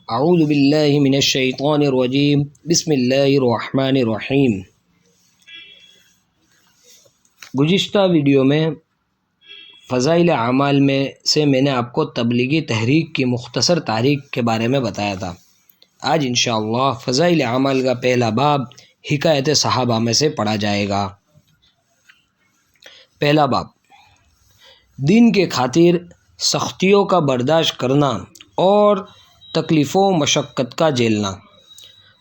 اعوذ باللہ من الشیطان الرجیم بسم اللہ الرحمن الرحیم۔ گزشتہ ویڈیو میں فضائل اعمال میں سے میں نے آپ کو تبلیغی تحریک کی مختصر تاریخ کے بارے میں بتایا تھا۔ آج انشاءاللہ فضائل اعمال کا پہلا باب حکایت صحابہ میں سے پڑھا جائے گا۔ پہلا باب، دین کے خاطر سختیوں کا برداشت کرنا اور تکلیف و مشقت کا جھیلنا۔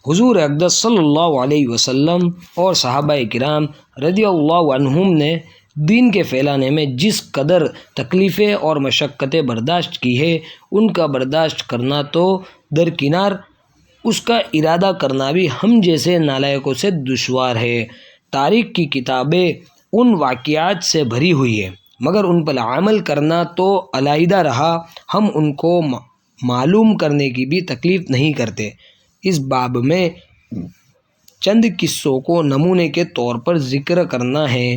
حضور اقدس صلی اللہ علیہ وسلم اور صحابہ کرام رضی اللہ عنہم نے دین کے پھیلانے میں جس قدر تکلیفیں اور مشقتیں برداشت کی ہے، ان کا برداشت کرنا تو درکنار، اس کا ارادہ کرنا بھی ہم جیسے نالائقوں سے دشوار ہے۔ تاریخ کی کتابیں ان واقعات سے بھری ہوئی ہے، مگر ان پر عمل کرنا تو علیحدہ رہا، ہم ان کو معلوم کرنے کی بھی تکلیف نہیں کرتے۔ اس باب میں چند قصوں کو نمونے کے طور پر ذکر کرنا ہے۔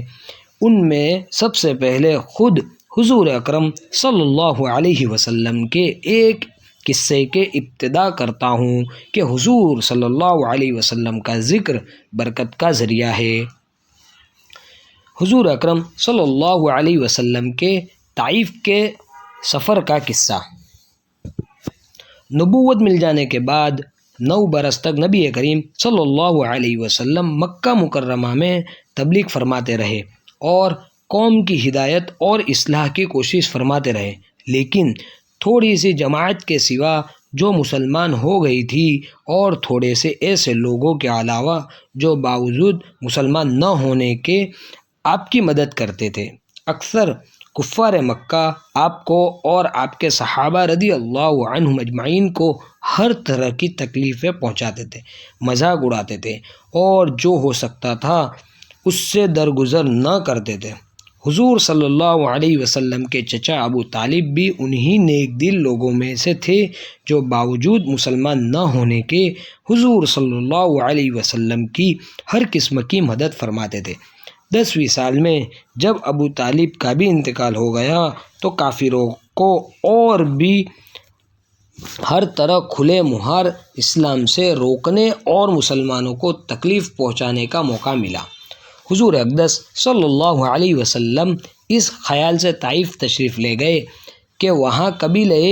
ان میں سب سے پہلے خود حضور اکرم صلی اللہ علیہ وسلم کے ایک قصے کے ابتدا کرتا ہوں کہ حضور صلی اللہ علیہ وسلم کا ذکر برکت کا ذریعہ ہے۔ حضور اکرم صلی اللہ علیہ وسلم کے طائف کے سفر کا قصہ۔ نبوت مل جانے کے بعد 9 برس تک نبی کریم صلی اللہ علیہ وسلم مکہ مکرمہ میں تبلیغ فرماتے رہے اور قوم کی ہدایت اور اصلاح کی کوشش فرماتے رہے، لیکن تھوڑی سی جماعت کے سوا جو مسلمان ہو گئی تھی اور تھوڑے سے ایسے لوگوں کے علاوہ جو باوجود مسلمان نہ ہونے کے آپ کی مدد کرتے تھے، اکثر کفار مکہ آپ کو اور آپ کے صحابہ رضی اللہ عنہم اجمعین کو ہر طرح کی تکلیفیں پہنچاتے تھے، مذاق اڑاتے تھے اور جو ہو سکتا تھا اس سے درگزر نہ کرتے تھے۔ حضور صلی اللہ علیہ وسلم کے چچا ابو طالب بھی انہی نیک دل لوگوں میں سے تھے جو باوجود مسلمان نہ ہونے کے حضور صلی اللہ علیہ وسلم کی ہر قسم کی مدد فرماتے تھے۔ 10ویں سال میں جب ابو طالب کا بھی انتقال ہو گیا تو کافروں کو اور بھی ہر طرح کھلے مہار اسلام سے روکنے اور مسلمانوں کو تکلیف پہنچانے کا موقع ملا۔ حضور اقدس صلی اللہ علیہ وسلم اس خیال سے طائف تشریف لے گئے کہ وہاں قبیلہ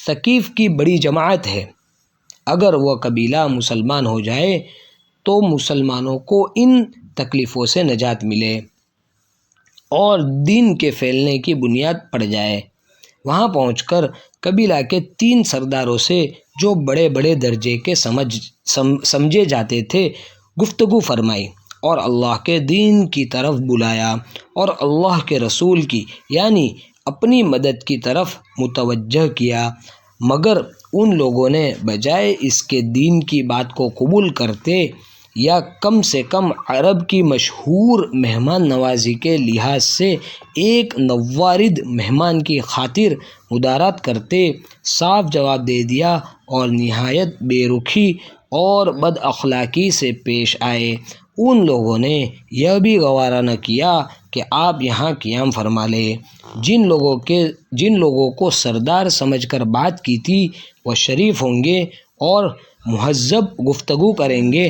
ثقیف کی بڑی جماعت ہے، اگر وہ قبیلہ مسلمان ہو جائے تو مسلمانوں کو ان تکلیفوں سے نجات ملے اور دین کے پھیلنے کی بنیاد پڑ جائے۔ وہاں پہنچ کر قبیلہ کے 3 سرداروں سے جو بڑے بڑے درجے کے سمجھے جاتے تھے گفتگو فرمائی اور اللہ کے دین کی طرف بلایا اور اللہ کے رسول کی یعنی اپنی مدد کی طرف متوجہ کیا، مگر ان لوگوں نے بجائے اس کے دین کی بات کو قبول کرتے یا کم سے کم عرب کی مشہور مہمان نوازی کے لحاظ سے ایک نوارد مہمان کی خاطر مدارات کرتے، صاف جواب دے دیا اور نہایت بے رخی اور بد اخلاقی سے پیش آئے۔ ان لوگوں نے یہ بھی گوارا نہ کیا کہ آپ یہاں قیام فرما لیں۔ جن لوگوں کو سردار سمجھ کر بات کی تھی وہ شریف ہوں گے اور مہذب گفتگو کریں گے۔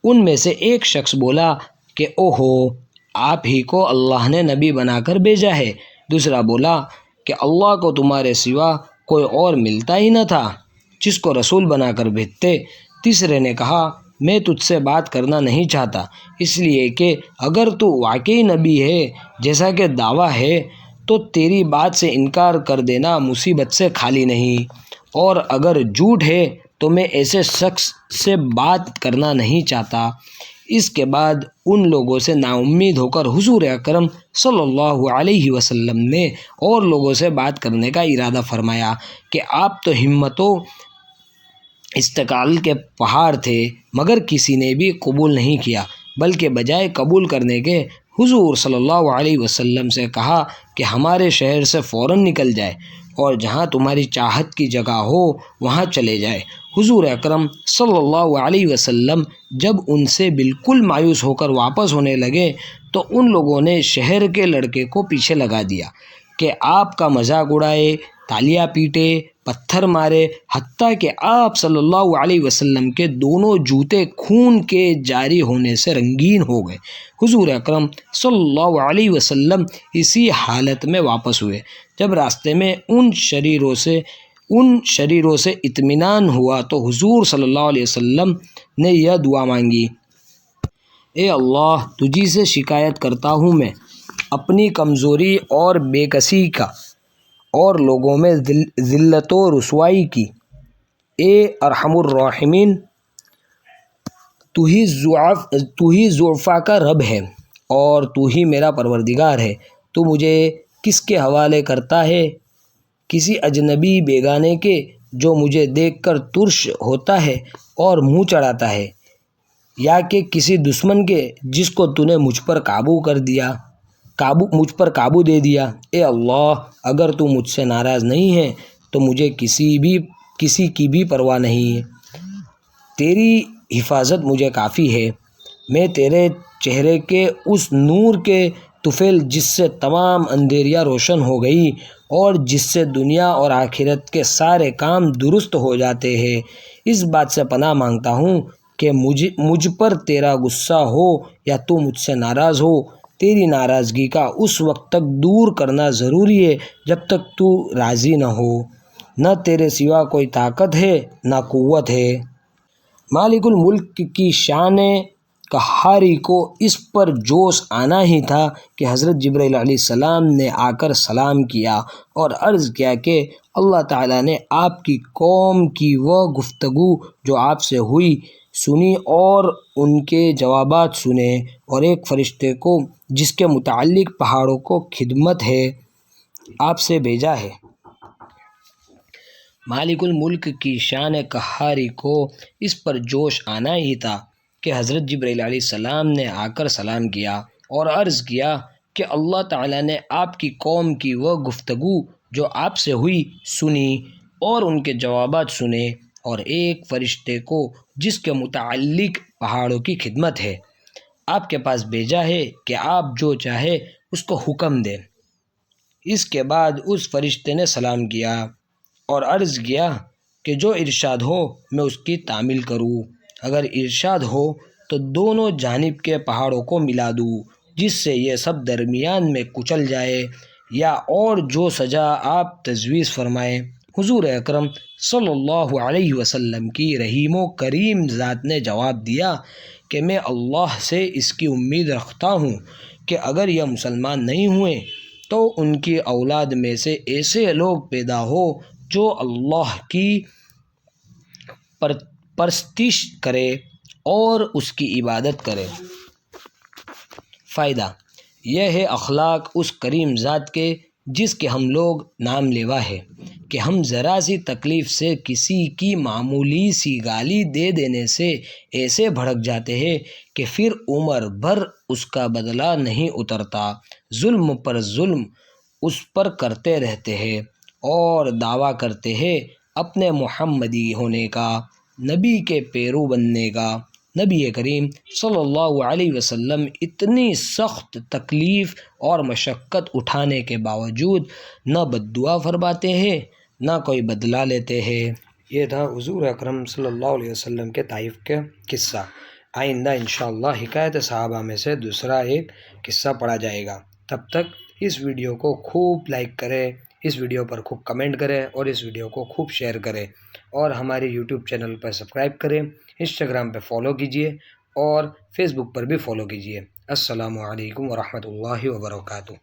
ان میں سے ایک شخص بولا کہ اوہو، آپ ہی کو اللہ نے نبی بنا کر بھیجا ہے۔ دوسرا بولا کہ اللہ کو تمہارے سوا کوئی اور ملتا ہی نہ تھا جس کو رسول بنا کر بھیجتے۔ تیسرے نے کہا میں تجھ سے بات کرنا نہیں چاہتا، اس لیے کہ اگر تو واقعی نبی ہے جیسا کہ دعویٰ ہے تو تیری بات سے انکار کر دینا مصیبت سے خالی نہیں، اور اگر جھوٹ ہے تو میں ایسے شخص سے بات کرنا نہیں چاہتا۔ اس کے بعد ان لوگوں سے نا امید ہو کر حضور اکرم صلی اللہ علیہ وسلم نے اور لوگوں سے بات کرنے کا ارادہ فرمایا کہ آپ تو ہمت و استقلال کے پہاڑ تھے، مگر کسی نے بھی قبول نہیں کیا، بلکہ بجائے قبول کرنے کے حضور صلی اللہ علیہ وسلم سے کہا کہ ہمارے شہر سے فوراً نکل جائے اور جہاں تمہاری چاہت کی جگہ ہو وہاں چلے جائے۔ حضور اکرم صلی اللہ علیہ وسلم جب ان سے بالکل مایوس ہو کر واپس ہونے لگے تو ان لوگوں نے شہر کے لڑکے کو پیچھے لگا دیا۔ کہ آپ کا مذاق اڑائے، تالیاں پیٹے، پتھر مارے، حتیٰ کہ آپ صلی اللہ علیہ وسلم کے دونوں جوتے خون کے جاری ہونے سے رنگین ہو گئے۔ حضور اکرم صلی اللہ علیہ وسلم اسی حالت میں واپس ہوئے۔ جب راستے میں ان شریروں سے اطمینان ہوا تو حضور صلی اللہ علیہ وسلم نے یہ دعا مانگی: اے اللہ، تجھی سے شکایت کرتا ہوں میں اپنی کمزوری اور بے کسی کا اور لوگوں میں ذلت و رسوائی کی۔ اے ارحم الراحمین، تو ہی ضعفاء کا رب ہے اور تو ہی میرا پروردگار ہے۔ تو مجھے کس کے حوالے کرتا ہے؟ کسی اجنبی بیگانے کے جو مجھے دیکھ کر ترش ہوتا ہے اور منہ چڑھاتا ہے، یا کہ کسی دشمن کے جس کو تو نے مجھ پر قابو دے دیا؟ اے اللہ، اگر تو مجھ سے ناراض نہیں ہے تو مجھے کسی کی بھی پرواہ نہیں ہے۔ تیری حفاظت مجھے کافی ہے۔ میں تیرے چہرے کے اس نور کے طفیل جس سے تمام اندھیریاں روشن ہو گئی اور جس سے دنیا اور آخرت کے سارے کام درست ہو جاتے ہیں، اس بات سے پناہ مانگتا ہوں کہ مجھ پر تیرا غصہ ہو یا تو مجھ سے ناراض ہو۔ تیری ناراضگی کا اس وقت تک دور کرنا ضروری ہے جب تک تو راضی نہ ہو۔ نہ تیرے سوا کوئی طاقت ہے نہ قوت ہے۔ مالک الملک کی شان قہاری کو اس پر جوش آنا ہی تھا کہ حضرت جبرائیل علیہ السلام نے آ کر سلام کیا اور عرض کیا کہ اللہ تعالیٰ نے آپ کی قوم کی وہ گفتگو جو آپ سے ہوئی سنی اور ان کے جوابات سنے، اور ایک فرشتے کو جس کے متعلق پہاڑوں کو خدمت ہے آپ سے بھیجا ہے۔ مالک الملک کی شان قہاری کو اس پر جوش آنا ہی تھا کہ حضرت جبرائیل علیہ السلام نے آ کر سلام کیا اور عرض کیا کہ اللہ تعالیٰ نے آپ کی قوم کی وہ گفتگو جو آپ سے ہوئی سنی اور ان کے جوابات سنے، اور ایک فرشتے کو جس کے متعلق پہاڑوں کی خدمت ہے آپ کے پاس بھیجا ہے کہ آپ جو چاہے اس کو حکم دیں۔ اس کے بعد اس فرشتے نے سلام کیا اور عرض کیا کہ جو ارشاد ہو میں اس کی تعمیل کروں۔ اگر ارشاد ہو تو دونوں جانب کے پہاڑوں کو ملا دوں جس سے یہ سب درمیان میں کچل جائے، یا اور جو سزا آپ تجویز فرمائیں۔ حضور اکرم صلی اللہ علیہ وسلم کی رحیم و کریم ذات نے جواب دیا کہ میں اللہ سے اس کی امید رکھتا ہوں کہ اگر یہ مسلمان نہیں ہوئے تو ان کی اولاد میں سے ایسے لوگ پیدا ہو جو اللہ کی پرستش کرے اور اس کی عبادت کرے۔ فائدہ یہ ہے اخلاق اس کریم ذات کے جس کے ہم لوگ نام لیوا ہے کہ ہم ذرا سی تکلیف سے کسی کی معمولی سی گالی دے دینے سے ایسے بھڑک جاتے ہیں کہ پھر عمر بھر اس کا بدلہ نہیں اترتا، ظلم پر ظلم اس پر کرتے رہتے ہیں اور دعویٰ کرتے ہیں اپنے محمدی ہونے کا، نبی کے پیرو بننے کا۔ نبی کریم صلی اللہ علیہ وسلم اتنی سخت تکلیف اور مشقت اٹھانے کے باوجود نہ بد دعا فرماتے ہیں نہ کوئی بدلہ لیتے ہیں۔ یہ تھا حضور اکرم صلی اللہ علیہ وسلم کے طائف کا قصہ۔ آئندہ انشاءاللہ حکایت صحابہ میں سے دوسرا ایک قصہ پڑھا جائے گا۔ تب تک اس ویڈیو کو خوب لائک کریں، اس ویڈیو پر خوب کمنٹ کریں اور اس ویڈیو کو خوب شیئر کریں، اور ہمارے یوٹیوب چینل پر سبسکرائب کریں، انسٹاگرام پہ فالو کیجیے اور فیس بک پر بھی فالو کیجیے۔ السلام علیکم ورحمۃ اللہ وبرکاتہ۔